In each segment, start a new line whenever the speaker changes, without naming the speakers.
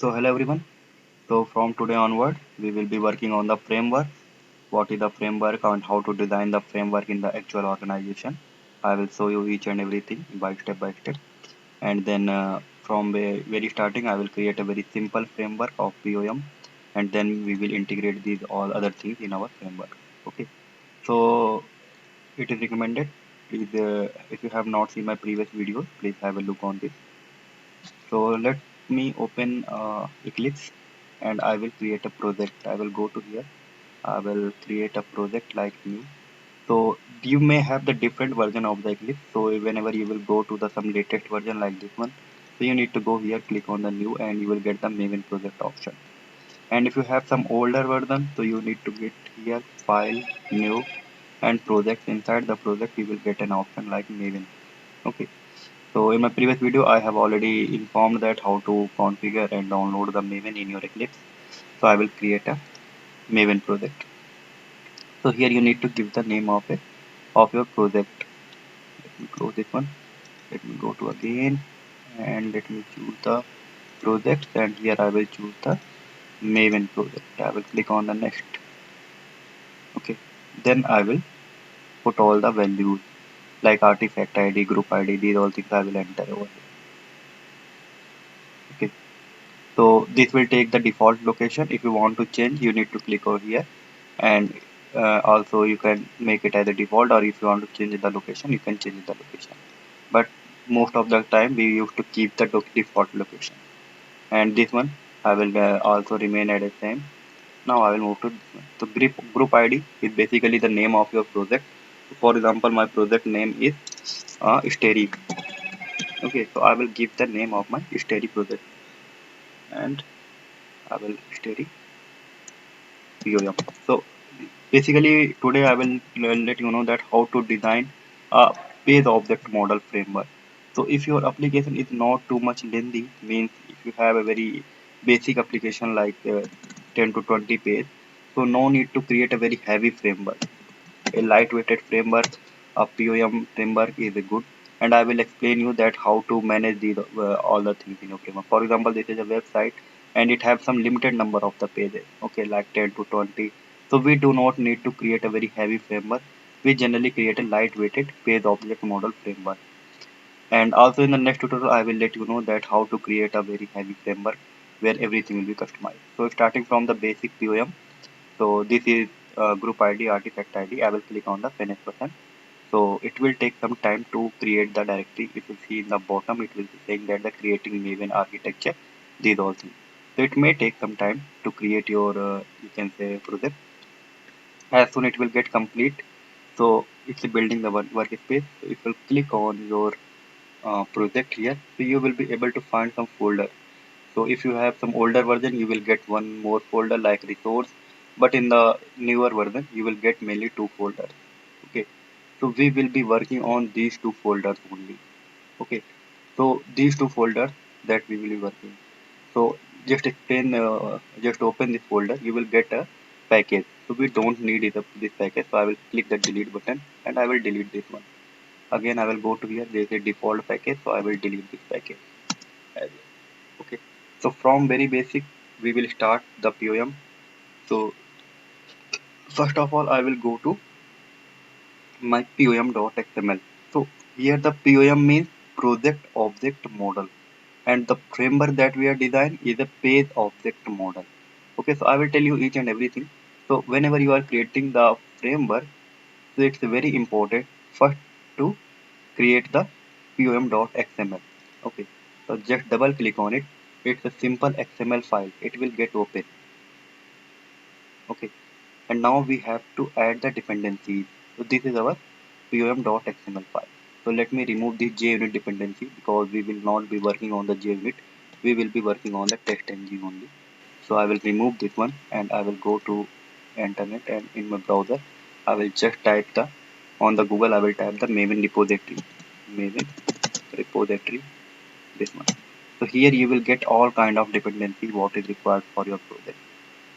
So hello everyone. So from today onward, we will be working on the framework. What is the framework and how to design the framework in the actual organization. I will show you each and everything by step. And then from very starting, I will create a very simple framework of POM, and then we will integrate these all other things in our framework. Okay. So it is recommended. Please, if you have not seen my previous videos, please have a look on this. So let me open Eclipse and I will create a project. I will go to here. I will create a project like new. So you may have the different version of the Eclipse. So whenever you will go to the some latest version like this one, so you need to go here, click on the new, and you will get the Maven project option. And if you have some older version, so you need to get here file, new, and projects. Inside the project, you will get an option like Maven. Okay. So in my previous video, I have already informed that how to configure and download the Maven in your Eclipse. So I will create a Maven project. So here you need to give the name of it of your project. Let me close this one. Let me go to again and let me choose the project, and here I will choose the Maven project. I will click on the next. Okay. Then I will put all the values like artifact ID, group ID, these all things I will enter over here. Okay. So this will take the default location. If you want to change, you need to click over here, and also you can make it as a default, or if you want to change the location, you can change the location. But most of the time we used to keep the default location. And this one I will also remain at the same. Now I will move to this one. So group ID is basically the name of your project. For example, my project name is Steri. Okay, so I will give the name of my Steri project, and I will Steri POM. So basically today I will let you know that how to design a page object model framework. So if your application is not too much lengthy, means if you have a very basic application like 10 to 20 page, so no need to create a very heavy framework. A lightweighted framework, a POM framework is a good, and I will explain you that how to manage the all the things in your framework. For example, this is a website and it have some limited number of the pages, okay, like 10 to 20. So we do not need to create a very heavy framework. We generally create a lightweighted page object model framework. And also in the next tutorial, I will let you know that how to create a very heavy framework where everything will be customized. So starting from the basic POM, so this is group ID, artifact ID. I will click on the finish button. So it will take some time to create the directory. If you see in the bottom, it will be saying that the creating Maven architecture, these all things. So it may take some time to create your, you can say, project. As soon it will get complete. So it's building the workspace. So if you click on your project here, so you will be able to find some folder. So if you have some older version, you will get one more folder like resource, but in the newer version, you will get mainly two folders. Okay, so we will be working on these two folders only. Okay, so these two folders that we will be working. So just open this folder, you will get a package. So we don't need this package. So I will click the delete button and I will delete this one. Again, I will go to here. There is a default package, so I will delete this package as well. Okay, so from very basic we will start the POM. So first of all I will go to my pom.xml. So here the POM means project object model, and the framework that we are designing is a page object model. Okay, so I will tell you each and everything. So whenever you are creating the framework, so it's very important first to create the pom.xml. Okay, so just double click on it. It's a simple XML file. It will get open. Okay, and now we have to add the dependencies. So this is our pom.xml file. So let me remove the JUnit dependency because we will not be working on the JUnit. We will be working on the TestNG only. So I will remove this one and I will go to internet, and in my browser I will just type the on the Google I will type the Maven repository. Maven repository, this one. So here you will get all kind of dependency what is required for your project.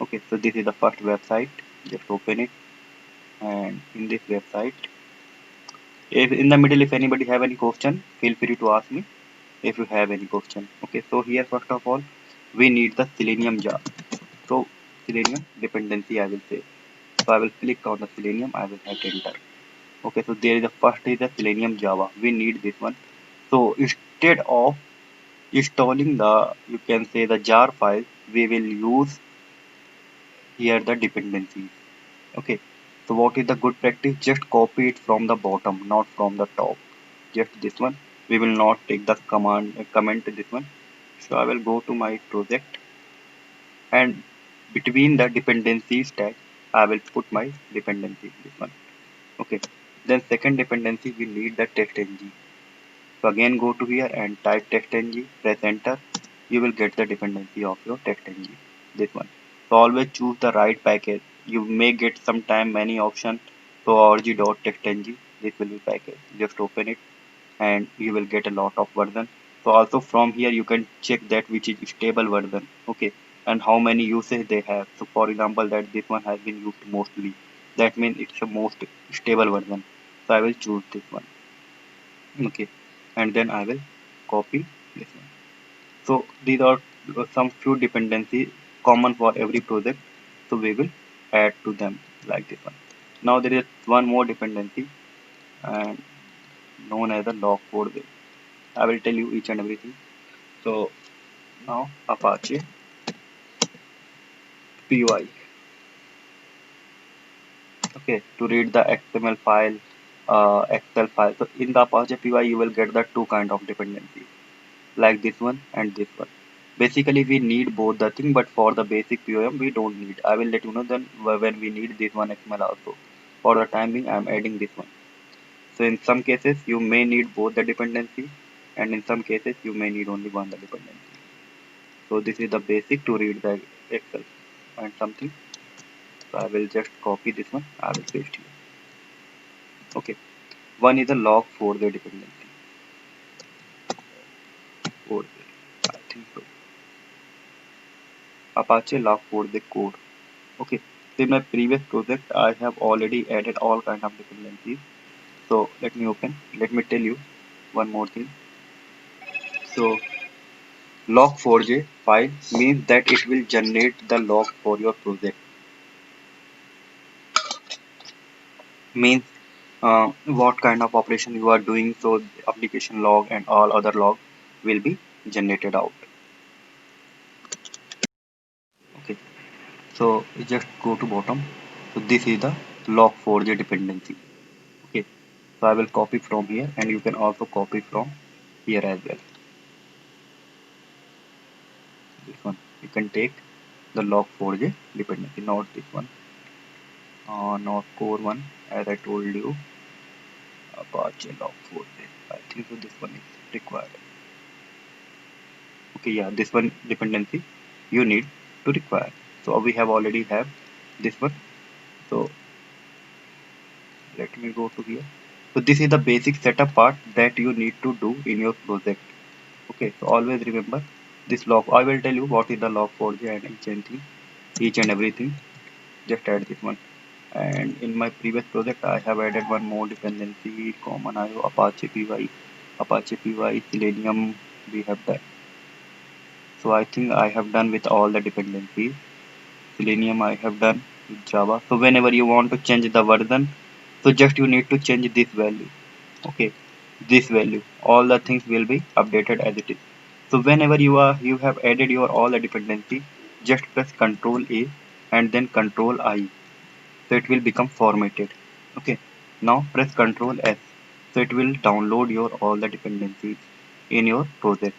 Okay, so this is the first website. Just open it, and in this website, if in the middle if anybody have any question, feel free to ask me if you have any question. Okay, so here first of all we need the Selenium jar. So Selenium dependency I will say. So I will click on the Selenium, I will hit enter. Okay, so there is the first is the Selenium Java. We need this one. So instead of installing the, you can say, the jar file, we will use here the dependencies. Okay, so what is the good practice? Just copy it from the bottom, not from the top. Just this one. We will not take the comment this one. So I will go to my project, and between the dependencies tag I will put my dependency this one. Okay, then second dependency we need the testng. So again go to here and type testng, press enter. You will get the dependency of your testng, this one. So always choose the right package. You may get sometime many options. So org.testng, this will be package. Just open it and you will get a lot of version. So also from here you can check that which is stable version. Okay, and how many usage they have. So for example that this one has been used mostly, that means it's the most stable version. So I will choose this one. Okay, and then I will copy this one. So these are some few dependencies common for every project. So we will add to them like this one. Now there is one more dependency and known as a log4j. I will tell you each and everything. So now Apache PY. Okay, to read the XML file, Excel file. So in the Apache PY you will get the two kind of dependencies, like this one and this one. Basically we need both the thing, but for the basic POM we don't need. I will let you know then when we need this one XML also. For the time being I am adding this one. So in some cases you may need both the dependency, and in some cases you may need only one the dependency. So this is the basic to read the Excel and something. So I will just copy this one, I will paste here. Okay, one is a log for the dependency. For the, I think so. Apache log for the code. Okay, so in my previous project I have already added all kind of dependencies. So let me open. Let me tell you one more thing. So log4j file means that it will generate the log for your project. Means what kind of operation you are doing. So application log and all other log will be generated out. Okay, so just go to bottom. So this is the log4j dependency. Okay, so I will copy from here and you can also copy from here as well. This one you can take the log4j dependency, not this one, not core one, as I told you. Apache log4j, I think so this one is required. Okay, yeah, this one dependency you need to require. So we have already have this one. So let me go to here. So this is the basic setup part that you need to do in your project. Okay, so always remember this log. I will tell you what is the log4j and each and everything. Just add this one. And in my previous project I have added one more dependency, common IO, Apache PY, Selenium. We have that. So I think I have done with all the dependencies. Selenium I have done with Java. So whenever you want to change the version, so just you need to change this value. Okay, this value. All the things will be updated as it is. So whenever you have added your all the dependency, just press Control A and then Control I. So it will become formatted. Okay. Now press Control S. So it will download your all the dependencies in your project.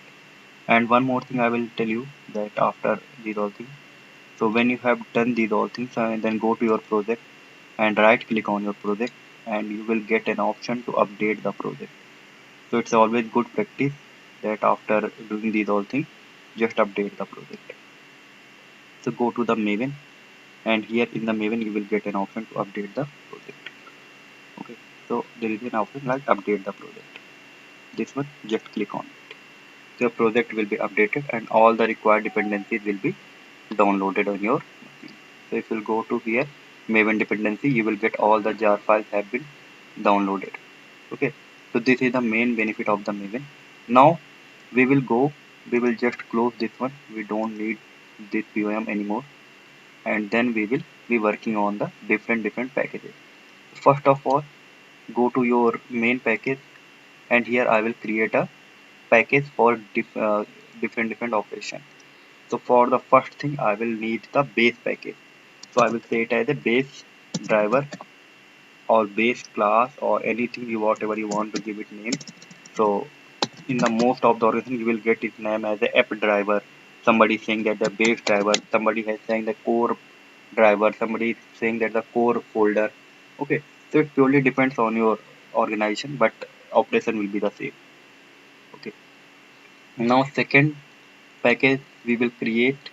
And one more thing I will tell you that after these all things. So when you have done these all things, then go to your project and right click on your project and you will get an option to update the project. So it's always good practice that after doing these all things, just update the project. So go to the Maven, and here in the Maven you will get an option to update the project. Okay, so there is an option like update the project. This one, just click on it. So your project will be updated and all the required dependencies will be downloaded on your machine. So if you go to here, Maven dependency, you will get all the jar files have been downloaded. Okay, so this is the main benefit of the Maven. Now we will go we will just close this one. We don't need this POM anymore, and then we will be working on the different packages. First of all, go to your main package, and here I will create a package for different operation. So for the first thing, I will need the base package. So I will say it as a base driver or base class or anything you whatever you want to give it name. So in the most of the organization you will get its name as a app driver. Somebody saying that the base driver, somebody has saying the core driver, somebody is saying that the core folder. Okay, so it purely depends on your organization, but operation will be the same. Okay, now second package we will create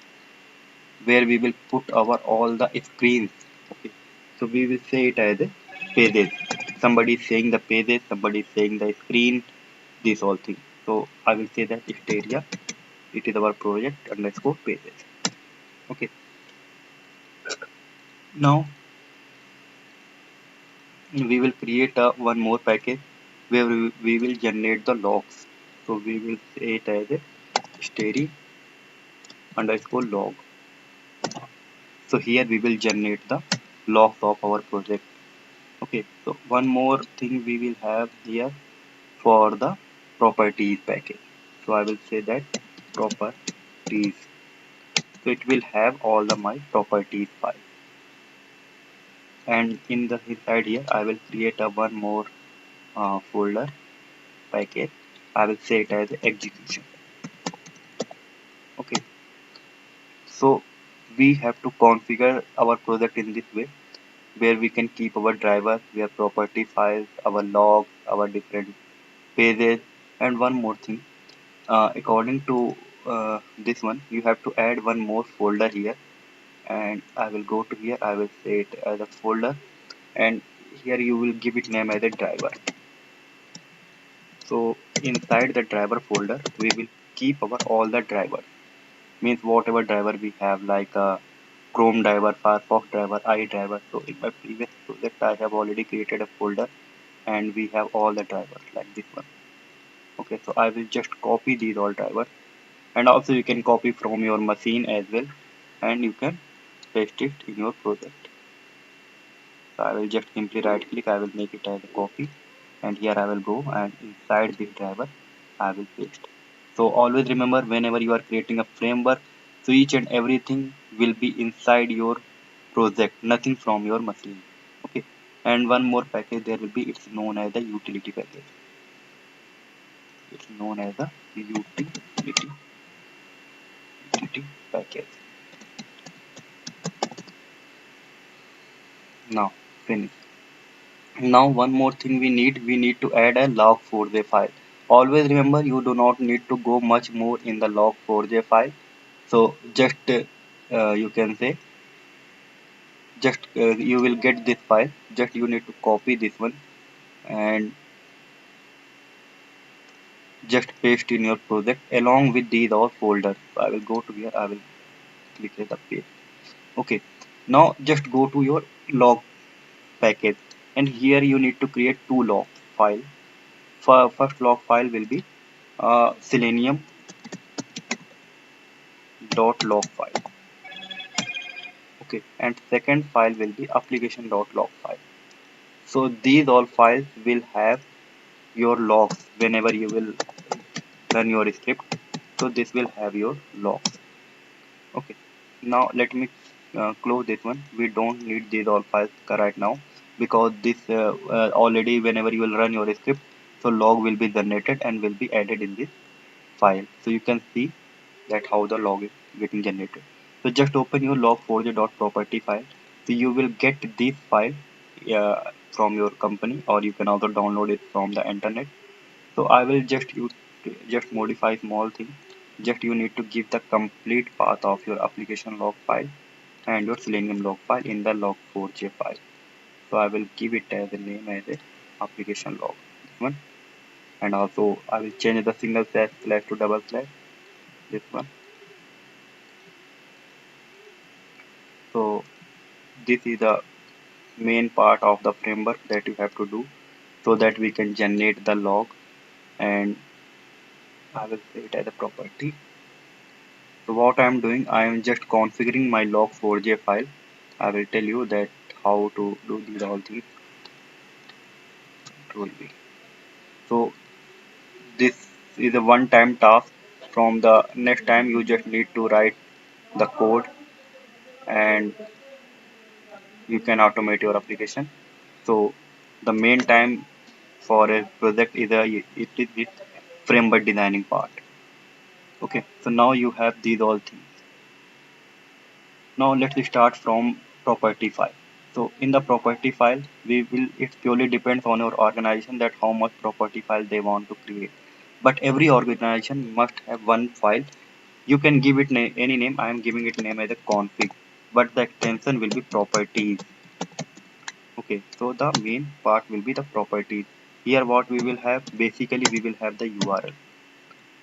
where we will put our all the screens. Okay, so we will say it as a pages. Somebody is saying the pages, somebody is saying the screen, this all thing. So I will say that area, it is our project underscore pages. Okay, now we will create a one more package where we will generate the logs. So we will say it as a stary underscore log. So here we will generate the logs of our project. Okay, so one more thing we will have here for the properties package. So I will say that properties. So it will have all the my properties file, and in the inside here I will create a one more folder package. I will say it as execution. Okay, so we have to configure our project in this way where we can keep our driver, our property files, our logs, our different pages, and one more thing. According to this one, you have to add one more folder here, and I will go to here. I will say it as a folder, and here you will give it name as a driver. So inside the driver folder, we will keep our all the drivers. Means whatever driver we have, like Chrome driver, Firefox driver, iDriver. So in my previous project, I have already created a folder, and we have all the drivers like this one. Okay, so I will just copy these all drivers, and also you can copy from your machine as well, and you can paste it in your project. So I will just simply right click, I will make it as a copy, and here I will go and inside this driver I will paste. So always remember, whenever you are creating a framework, so each and everything will be inside your project, nothing from your machine. Okay, and one more package there will be, it's known as the utility package. It's known as the utility package. Now finish. Now one more thing we need to add a log4j file. Always remember, you do not need to go much more in the log4j file. So just you can say just you will get this file. Just you need to copy this one and just paste in your project along with these all folders. So I will go to here. I will click here the paste. Okay. Now just go to your log package, and here you need to create two log file. First log file will be selenium dot log file. Okay, and second file will be application dot log file. So these all files will have your logs whenever you will run your script. So this will have your logs. Okay, now let me close this one. We don't need these all files right now, because this already whenever you will run your script, so log will be generated and will be added in this file. So you can see that how the log is getting generated. So just open your log4j.property file. So you will get this file from your company, or you can also download it from the internet. So I will just modify small thing. Just you need to give the complete path of your application log file and your selenium log file in the log4j file. So I will give it as a name as a application log, this one, and also I will change the single slash to double slash, this one. So this is the main part of the framework that you have to do, so that we can generate the log and I will say it as a property. So what I am doing, I am just configuring my log4j file. I will tell you that how to do these all things. It will be. So this is a one-time task. From the next time, you just need to write the code and you can automate your application. So the main time for a project is it is with framework designing part. Okay, so now you have these all things. Now let's start from property file. So in the property file, it purely depends on your organization that how much property file they want to create. But every organization must have one file. You can give it any name. I am giving it name as a config, but the extension will be properties. Okay, so the main part will be the properties. Here what we will have, basically we will have the URL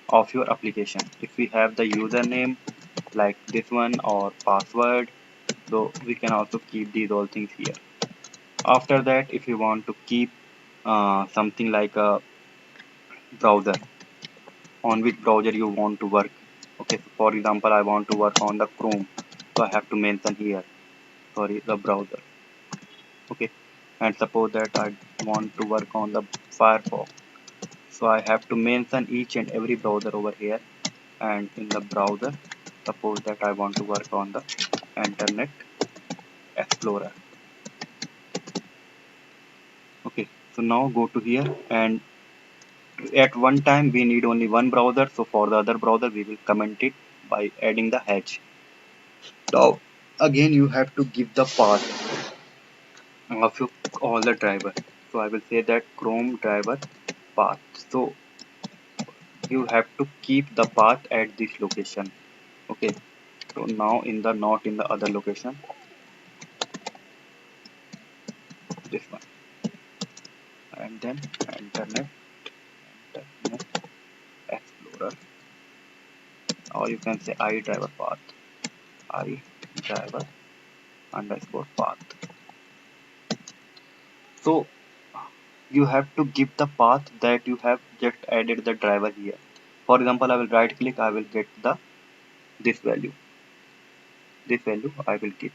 of your application. If we have the username like this one or password, so we can also keep these all things here. After that, if you want to keep something like a browser, on which browser you want to work. Okay, so for example, I want to work on the Chrome, so I have to mention here, sorry, the browser. Okay, and suppose that I want to work on the Firefox, so I have to mention each and every browser over here. And in the browser, suppose that I want to work on the Internet Explorer. Okay, so now go to here, and at one time we need only one browser, so for the other browser we will comment it by adding the hatch. Now again you have to give the path of your, all the driver. So I will say that Chrome driver path. So you have to keep the path at this location. Okay, so now in the not in the other location, this one, and then internet explorer, or you can say iDriver path, iDriver underscore path. So you have to give the path that you have just added the driver here. For example, I will right click, I will get the this value, I will give.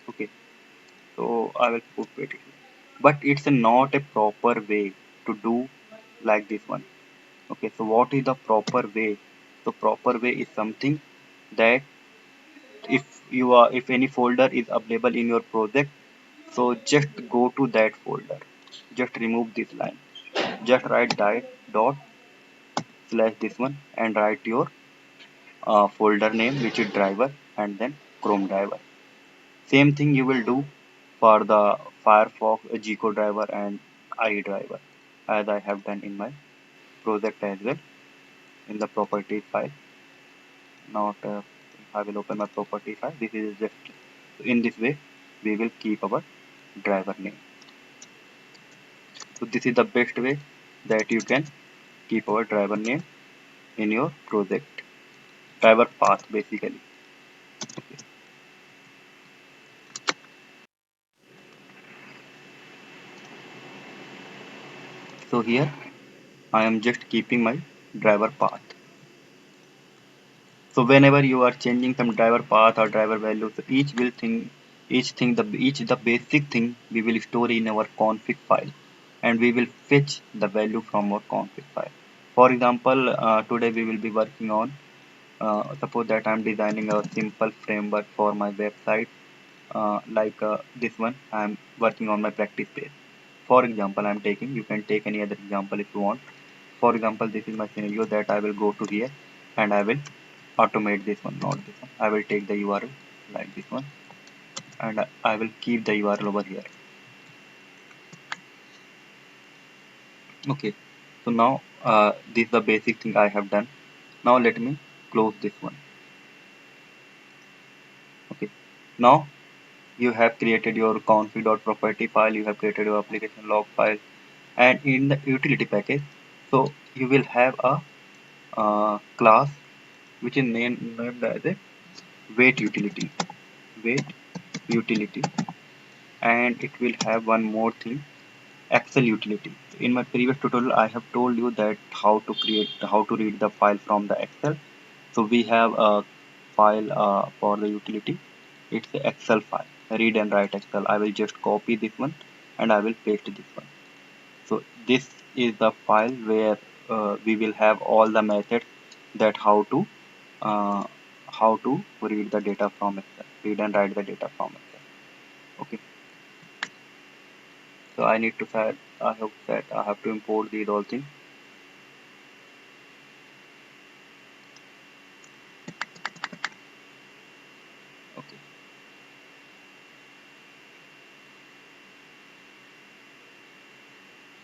Okay, so I will put it here, but it's not a proper way to do like this one. Okay, so what is the proper way? So proper way is something that if any folder is available in your project, so just go to that folder, just remove this line, just write dot slash this one and write your folder name which is driver and then Chrome driver. Same thing you will do for the Firefox Gcode driver and iDriver as I have done in my project as well in the property file. Not I will open my property file. This is just in this way we will keep our driver name. So this is the best way that you can keep our driver name in your project, driver path basically. Okay. So here I am just keeping my driver path. So whenever you are changing some driver path or driver value, so each the basic thing we will store in our config file, and we will fetch the value from our config file. For example, today we will be working on suppose that I'm designing a simple framework for my website, like this one. I'm working on my practice page. For example, I'm taking. You can take any other example if you want. For example, this is my scenario that I will go to here and I will automate this one, not this one. I will take the URL like this one and I will keep the URL over here. Okay, so now this is the basic thing I have done. Now let me close this one. Okay, now you have created your config.property file, you have created your application log file, and in the utility package, so you will have a class which is named as a wait utility, wait utility, and it will have one more thing, Excel utility. In my previous tutorial, I have told you that how to read the file from the Excel. So we have a file for the utility. It's the Excel file, read and write Excel. I will just copy this one and I will paste this one. So this is the file where we will have all the methods that uh, how to read the data from Excel, read and write the data from Excel. Okay. So I need to set, I hope that I have to import these all things. Okay.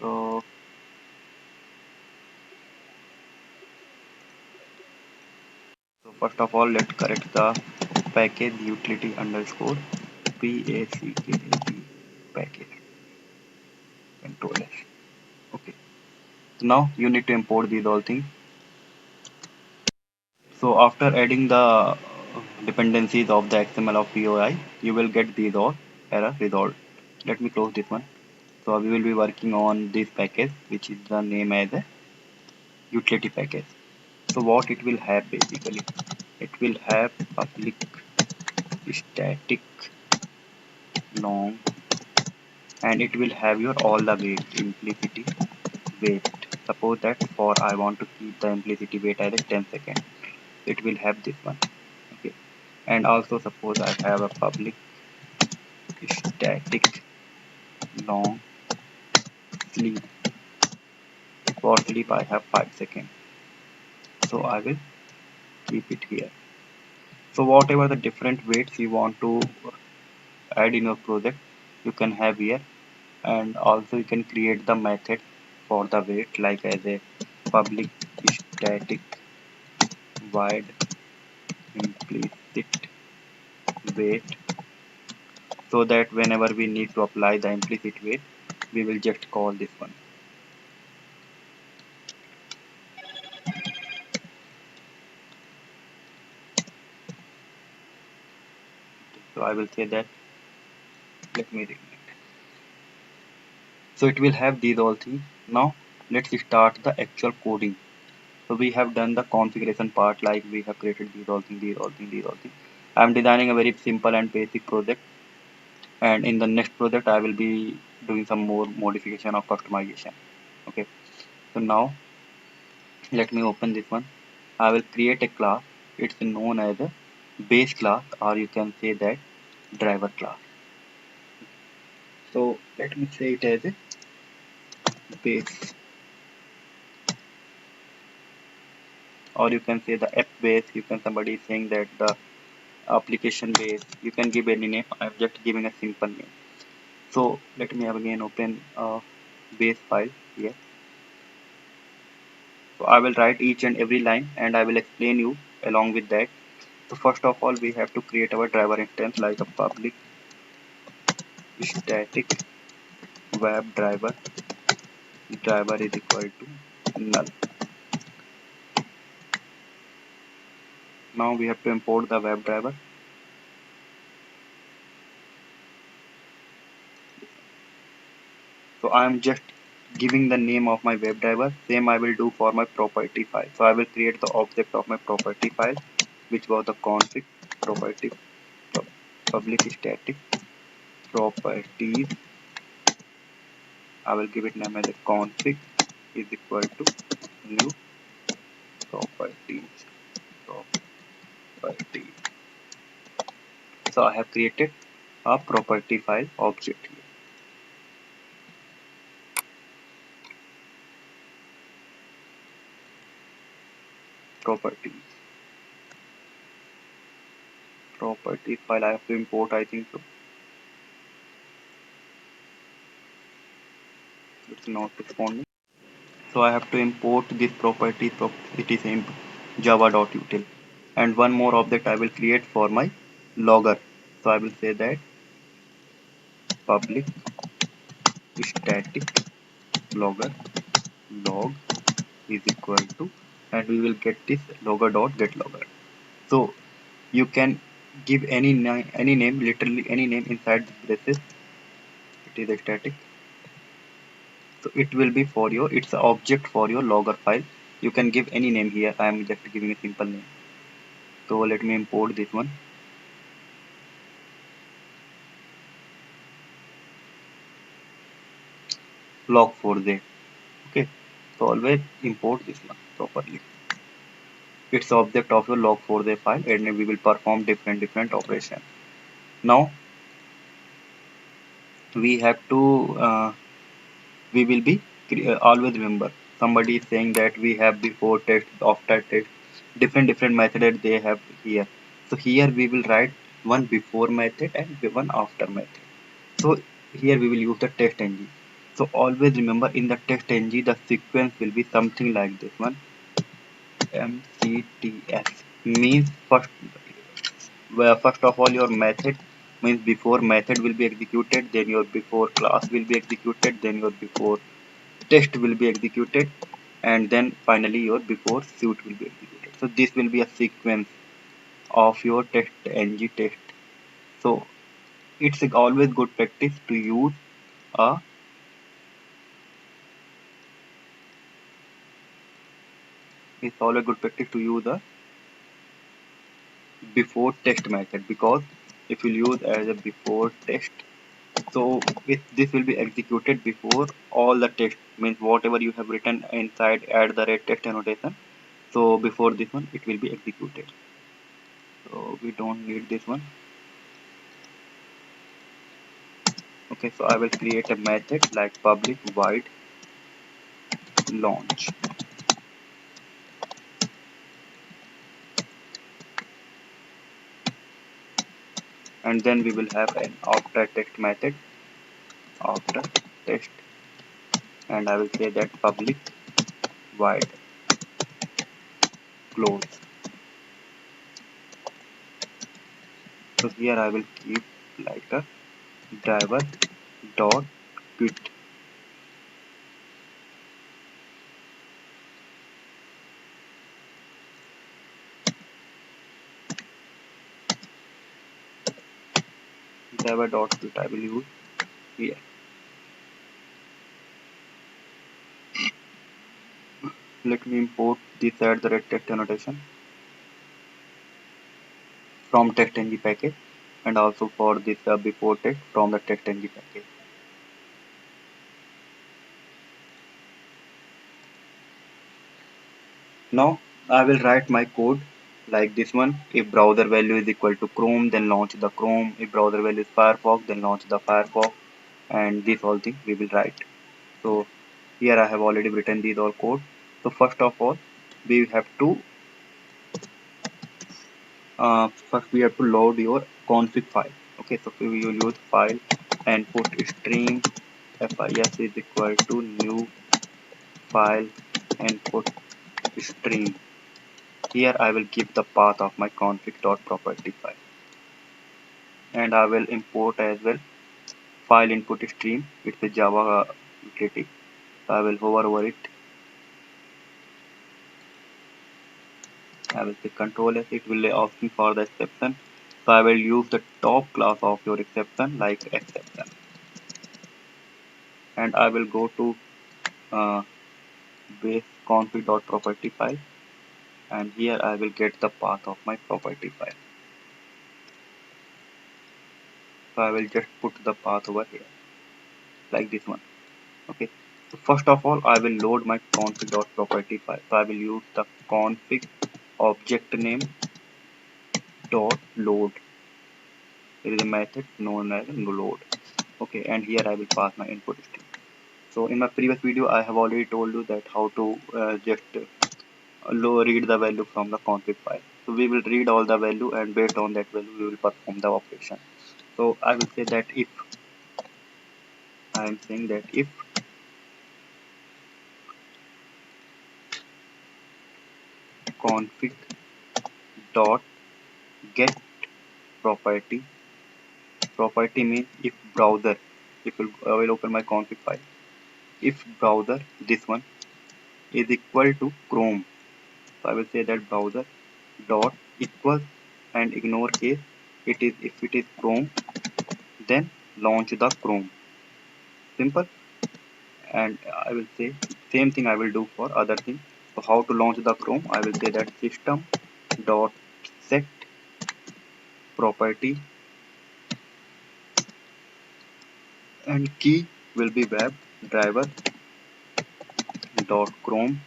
So, first of all, let's correct the package utility underscore package package control S. Okay. So now you need to import these all things. So after adding the dependencies of the XML of POI, you will get these all error resolved. Let me close this one. So we will be working on this package, which is the name as a utility package. So what it will have basically, it will have public static long, and it will have your all the weight implicity weight. Suppose that for I want to keep the implicity weight as a 10 second, it will have this one. Okay. And also suppose I have a public static long sleep. For sleep I have 5 seconds, so I will keep it here. So whatever the different weights you want to add in your project, you can have here. And also you can create the method for the weight, like as a public static void implicit weight, so that whenever we need to apply the implicit weight, we will just call this one. So I will say that, let me read it. So it will have these all things. Now let's start the actual coding. So we have done the configuration part, like we have created these all things, these all things, these all things. I am designing a very simple and basic project, and in the next project I will be doing some more modification or customization. Okay. So now let me open this one. I will create a class. It's known as a base class, or you can say that driver class. So let me say it as a base, or you can say the app base. You can, somebody is saying that the application base, you can give any name. I'm just giving a simple name. So let me have again open a base file here. So I will write each and every line and I will explain you along with that. So first of all, we have to create our driver instance, like a public static web driver. Driver is equal to null. Now we have to import the web driver. So I am just giving the name of my web driver. Same I will do for my property file. So I will create the object of my property file, which was the config property public static properties. I will give it name as a config is equal to new properties property. So I have created a property file object here. Properties property file I have to import, I think so. It's not responding. So I have to import this property. It is in java.util, and one more object I will create for my logger. So I will say that public static logger log is equal to, and we will get this logger dot get logger. So you can give any name, literally any name inside the braces. It is a static So it will be for your, it's an object for your logger file. You can give any name here. I am just giving a simple name. So let me import this one. Log4j. Okay. So always import this one properly. It's object of your log4j file, and we will perform different operation. Now we have to we will be always remember, somebody is saying that we have before test, after test, different methods they have here. So here we will write one before method and one after method. So here we will use the test ng. So always remember, in the test ng the sequence will be something like this one. mcts means first of all your method, means before method will be executed, then your before class will be executed, then your before test will be executed, and then finally your before suit will be executed. So this will be a sequence of your test ng test. So it's always good practice to use a, it's always good practice to use a before test method, because if you use as a before test, so this will be executed before all the text, means whatever you have written inside at the rate text annotation, so before this one it will be executed. So we don't need this one. Okay, so I will create a method like public void launch, and then we will have an after text method after text, and I will say that public void close. So here I will keep like a driver dot quit. Driver dot quit I will use here. Let me import this at the red text annotation from TextNG package, and also for this before text from the TextNG package. Now I will write my code like this one. If browser value is equal to Chrome, then launch the Chrome. If browser value is Firefox, then launch the Firefox, and this whole thing we will write. So here I have already written these all code. So first of all we have to first we have to load your config file. Okay, so we will use file and put stream fis is equal to new file and put stream. Here I will give the path of my config.property file, and I will import as well file input stream. It's a Java utility. So I will hover over it. I will say control S. It will ask me for the exception. So I will use the top class of your exception like exception, and I will go to uh, base config.property file, and here I will get the path of my property file. So I will just put the path over here like this one. Okay, so first of all I will load my config.property file. So I will use the config object name dot load. There is a method known as load. Okay, and here I will pass my input string. So in my previous video I have already told you that how to just read the value from the config file. So we will read all the value, and based on that value we will perform the operation. So I will say that if I am saying that if config dot get property. Property means if browser, if I will open my config file, if browser this one is equal to Chrome, so I will say that browser dot equals, and ignore case, it is if it is Chrome, then launch the Chrome. Simple. and I will say same thing I will do for other thing. So how to launch the Chrome? I will say that system dot set property and key will be web driver dot Chrome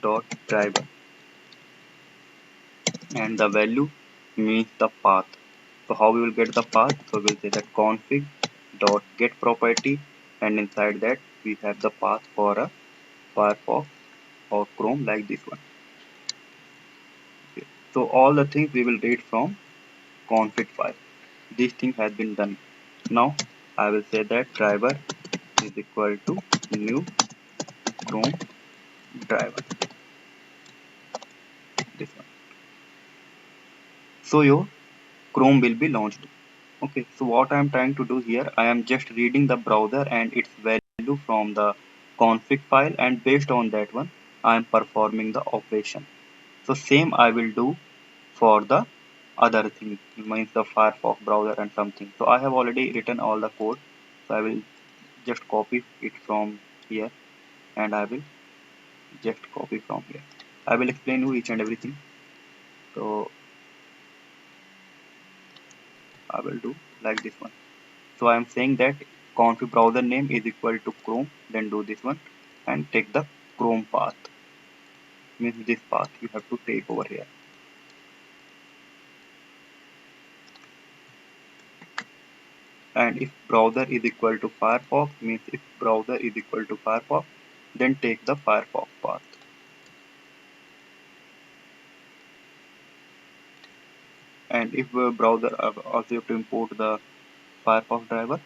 dot driver, and the value means the path. So how we will get the path? So we'll say that config dot get property, and inside that we have the path for a Firefox or Chrome like this one. Okay. So all the things we will read from config file. This thing has been done. Now I will say that driver is equal to new Chrome driver. This one. So your Chrome will be launched. Okay, so what I am trying to do here, I am just reading the browser and its value from the config file, and based on that one I am performing the operation. So same I will do for the other thing, means the Firefox browser and something. So I have already written all the code, so I will just copy it from here, and I will just copy from here. I will explain you each and everything. So I will do like this one. So I am saying that config browser name is equal to Chrome, then do this one and take the Chrome path, means this path you have to take over here. And if browser is equal to Firefox, means if browser is equal to Firefox, then take the Firefox path. And if browser, also you have to import the Firefox driver,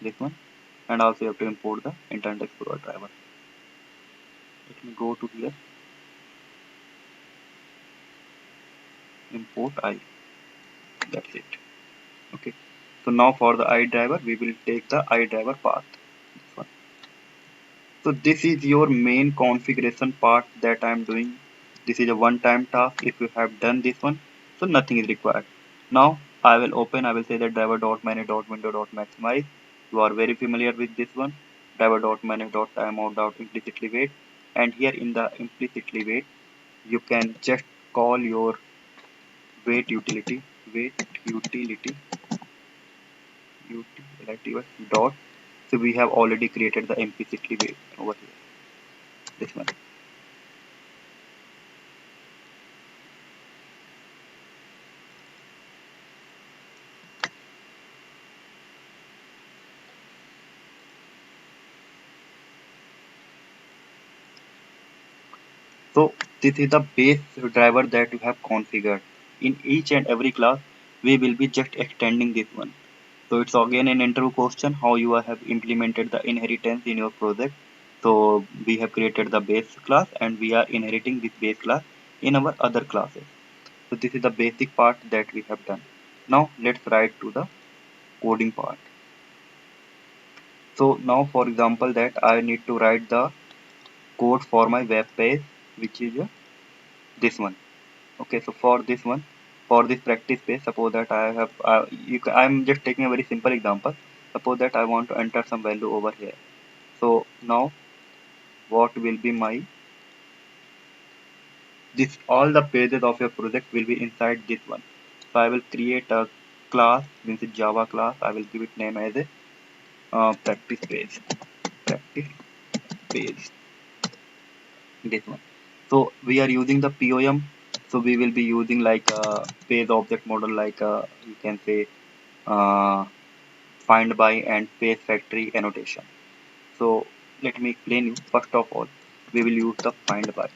this one, and also you have to import the Internet Explorer driver. Let me go to here, import I, that's it. Okay, so now for the iDriver we will take the iDriver path, this one. So this is your main configuration part that I am doing. This is a one-time task. If you have done this one, so nothing is required. Now I will open, I will say that driver.manage.window.maximize. You are very familiar with this one. Driver.manage.timeout.implicitly wait. And here in the implicitly wait, you can just call your wait utility dot. So we have already created the implicitly wait over here. This one. So this is the base driver that you have configured. In each and every class, we will be just extending this one. So it's again an interview question how you have implemented the inheritance in your project. So we have created the base class and we are inheriting this base class in our other classes. So this is the basic part that we have done. Now let's write to the coding part. So now for example that I need to write the code for my web page, which is this one. Okay, so for this one, for this practice page, suppose that I have I'm just taking a very simple example. Suppose that I want to enter some value over here. So now what will be my, this all the pages of your project will be inside this one. So I will create a class, means a Java class. I will give it name as a practice page, this one. So we are using the POM. So we will be using like a page object model, like you can say uh, find by and page factory annotation. So let me explain you. First of all, we will use the find by.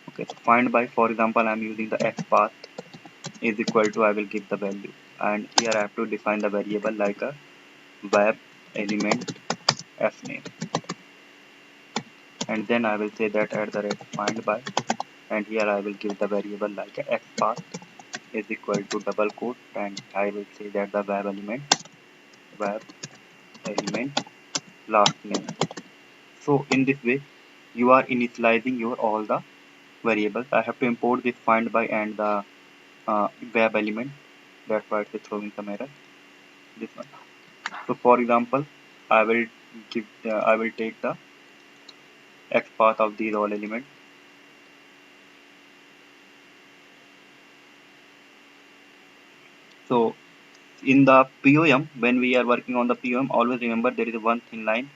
Okay, so find by, for example, I am using the x path is equal to, I will give the value, and here I have to define the variable like a web element f name, and then I will say that at the rate find by, and here I will give the variable like a x path is equal to double quote, and I will say that the web element last name. So in this way, you are initializing your all the variables. I have to import this find by and the web element. That's why it's throwing some error. This one. So for example, I will I will take the x path of these all elements. So in the POM, when we are working on the POM, always remember there is one thin line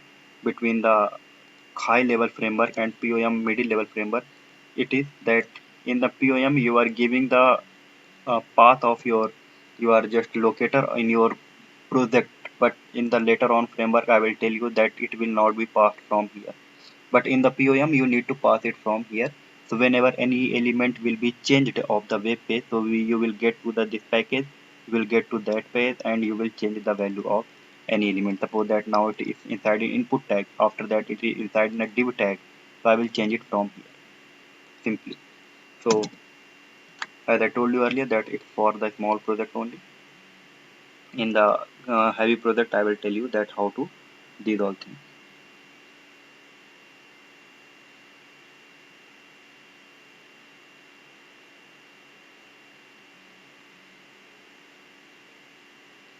between the high level framework and POM middle level framework. It is that in the POM you are giving the path of you are just locator in your project, but in the later on framework I will tell you that it will not be passed from here, but in the POM you need to pass it from here. So whenever any element will be changed of the web page, so you will get to the this package, you will get to that page and you will change the value of any element. Suppose that now it is inside an input tag, after that it is inside in a div tag, so I will change it from here simply. So as I told you earlier that it's for the small project only. In the heavy project I will tell you that how to these all things.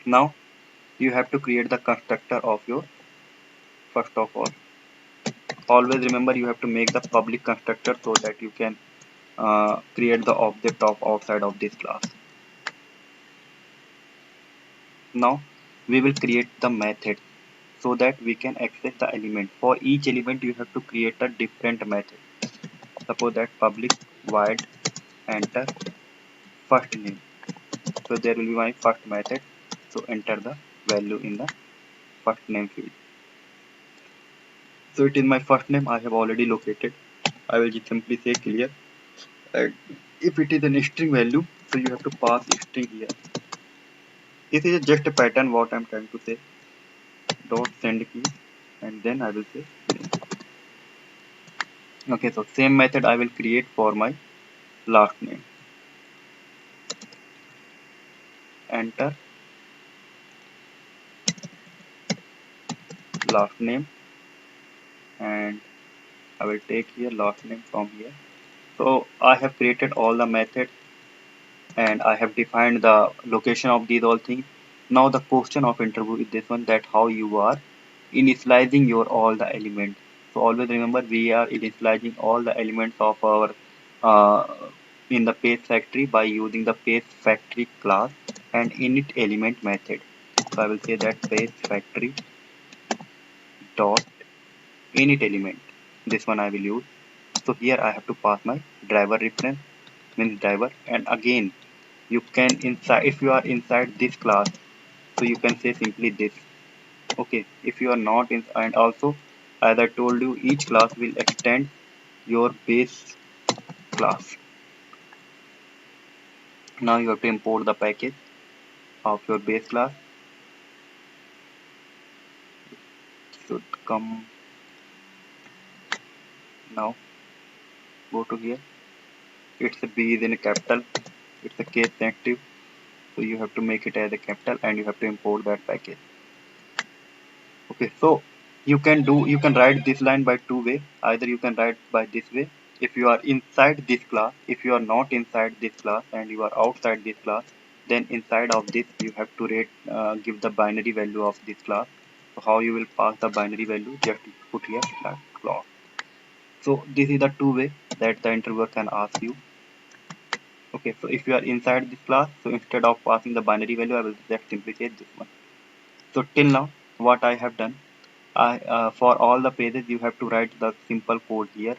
Now you have to create the constructor of your, first of all, always remember you have to make the public constructor so that you can create the object of outside of this class. Now we will create the method so that we can access the element. For each element you have to create a different method. Suppose that public void enter first name, so there will be my first method, so enter the value in the first name field. So it is my first name I have already located. I will just simply say clear, and if it is an string value, so you have to pass string here. This is just a pattern what I'm trying to say. Dot send key and then I will say name. Okay, so same method I will create for my last name. Enter last name and I will take here last name from here. So I have created all the methods and I have defined the location of these all things. Now the question of interview is this one, that how you are initializing your all the elements. So always remember we are initializing all the elements of our uh, in the page factory by using the page factory class and init element method. So I will say that page factory dot init element. This one I will use. So here I have to pass my driver reference, means driver, and again you can inside, if you are inside this class, so you can say simply this. Okay, if you are not in, and also as I told you each class will extend your base class. Now you have to import the package of your base class. Should come now. Go to here. It's a B is in a capital, it's a case sensitive, so you have to make it as a capital and you have to import that package. Okay, so you can write this line by two way. Either you can write by this way, if you are inside this class. If you are not inside this class and you are outside this class, then inside of this you have to give the binary value of this class. So how you will pass the binary value, just put here class. So this is the two way that the interviewer can ask you. Okay, so if you are inside this class, so instead of passing the binary value, I will just simply say this one. So till now what I have done, for all the pages you have to write the simple code here,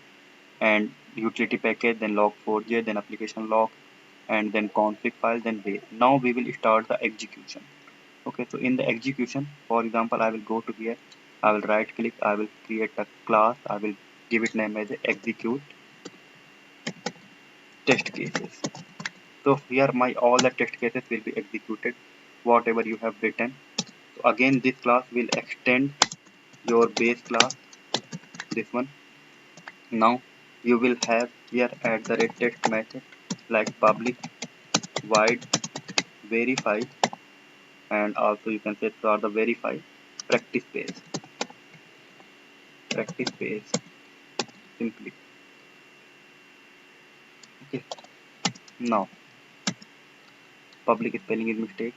and utility package, then log4j, then application log, and then config file, then base. Now we will start the execution. Okay, so in the execution, for example, I will go to here, I will right click, I will create a class, I will give it name as execute test cases. So here my all the test cases will be executed, whatever you have written. So again this class will extend your base class, this one. Now you will have here at the rate test method like public void verify, and also you can say for the verify practice page simply. Okay, now public spelling is mistake,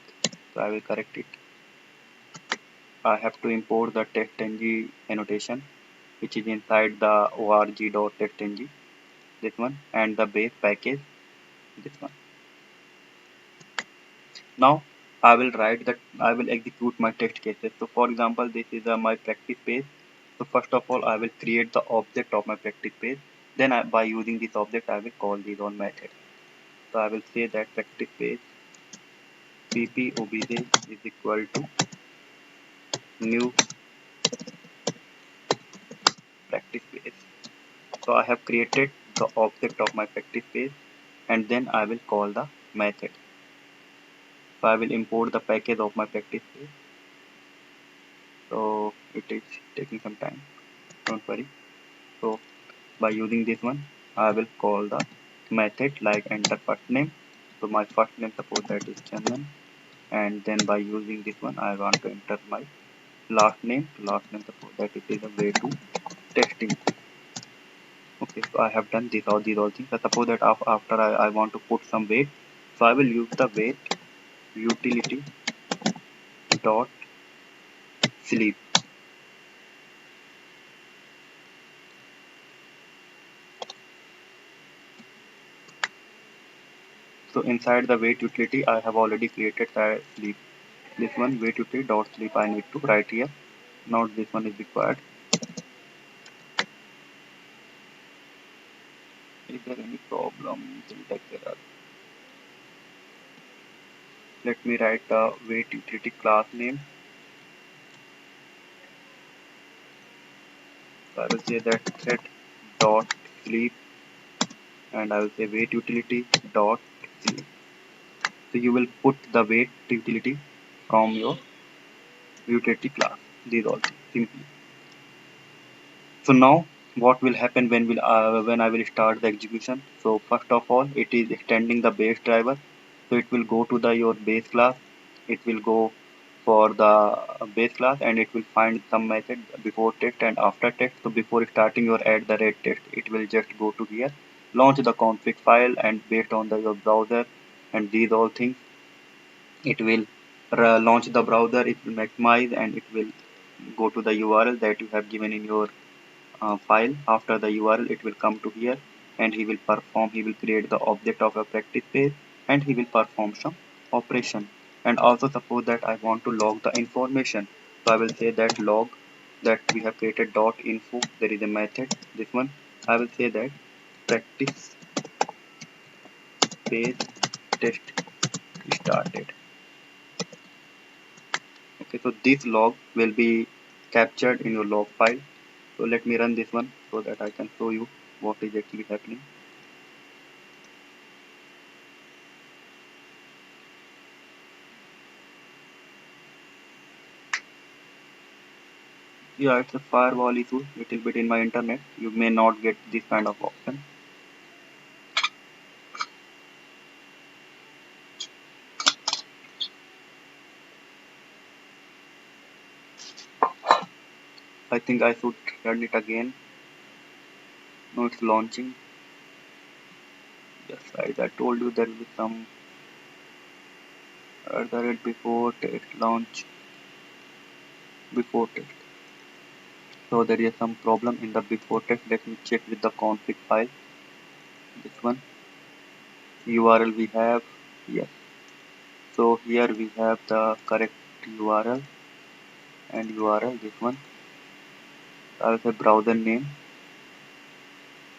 so I will correct it. I have to import the TextNG annotation, which is inside the org.textng, this one, and the base package, this one. Now I will execute my test cases. So for example, this is my practice page. So first of all, I will create the object of my practice page. Then by using this object, I will call these on method. So I will say that practice page pp_obj is equal to new practice page. So I have created the object of my practice page, and then I will call the method. So I will import the package of my practice page. So it is taking some time. Don't worry. So by using this one, I will call the method like enter first name. So my first name, suppose that is Chandan, and then by using this one, I want to enter my last name. Last name, suppose that it is a way to testing. Okay, so I have done this all these all things. So suppose that after I want to put some weight, so I will use the weight utility dot sleep. So inside the weight utility, I have already created the sleep. This one weight utility dot sleep I need to write here. Not this one is required. Is there any problem? Syntax error. Let me write the weight utility class name. So I will say that thread dot sleep, and I will say weight utility dot sleep. So you will put the weight utility from your utility class. These all things simply. So now what will happen when I will start the execution? So first of all, it is extending the base driver. So it will go to the your base class. It will go for the base class, and it will find some method before text and after text. So before starting your add the red text, it will just go to here, launch the config file, and based on your browser and these all things, it will launch the browser. It will maximize, and it will go to the URL that you have given in your file. After the URL, it will come to here, and he will create the object of a practice page, and he will perform some operation. And also suppose that I want to log the information. So I will say that log that we have created dot info. There is a method, this one. I will say that practice page test started. Okay, so this log will be captured in your log file. So let me run this one so that I can show you what is actually happening. Yeah, it's a firewall issue, little bit in my internet. You may not get this kind of option. I think I should run it again. No, it's launching. Yes, as I told you, there will be some error before text launch before text. So there is some problem in the before text. Let me check with the config file. This one URL we have. Yes. So here we have the correct URL and URL. This one. I will say browser name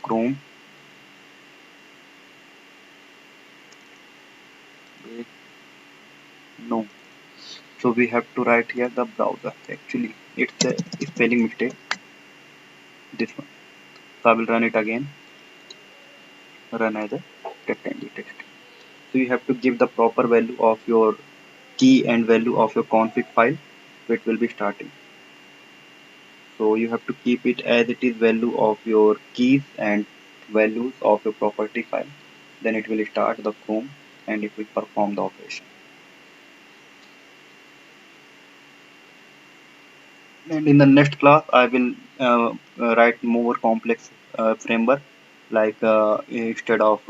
Chrome. Wait, no. So we have to write here the browser. Actually, it's a spelling mistake. This one. So I will run it again. Run as a rectangle text. So you have to give the proper value of your key and value of your config file. So it will be starting. So you have to keep it as it is value of your keys and values of your property file. Then it will start the Chrome, and it will perform the operation. And in the next class, I will write more complex framework. Like instead of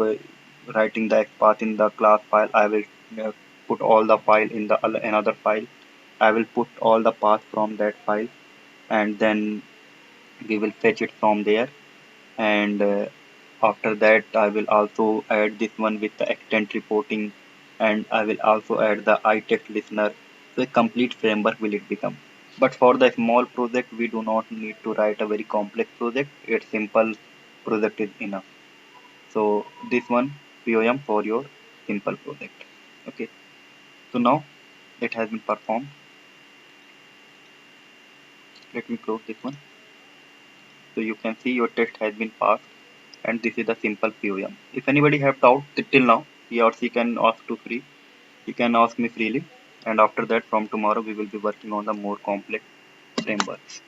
writing the XPath in the class file, I will put all the file in the another file. I will put all the paths from that file, and then we will fetch it from there. And after that, I will also add this one with the extent reporting, and I will also add the iText listener. So a complete framework will it become. But for the small project, we do not need to write a very complex project. A simple project is enough. So this one POM for your simple project. Okay. So now it has been performed. Let me close this one. So you can see your test has been passed, and this is the simple POM. If anybody have doubt till now, he or she can ask to free. He can ask me freely, and after that, from tomorrow we will be working on the more complex frameworks.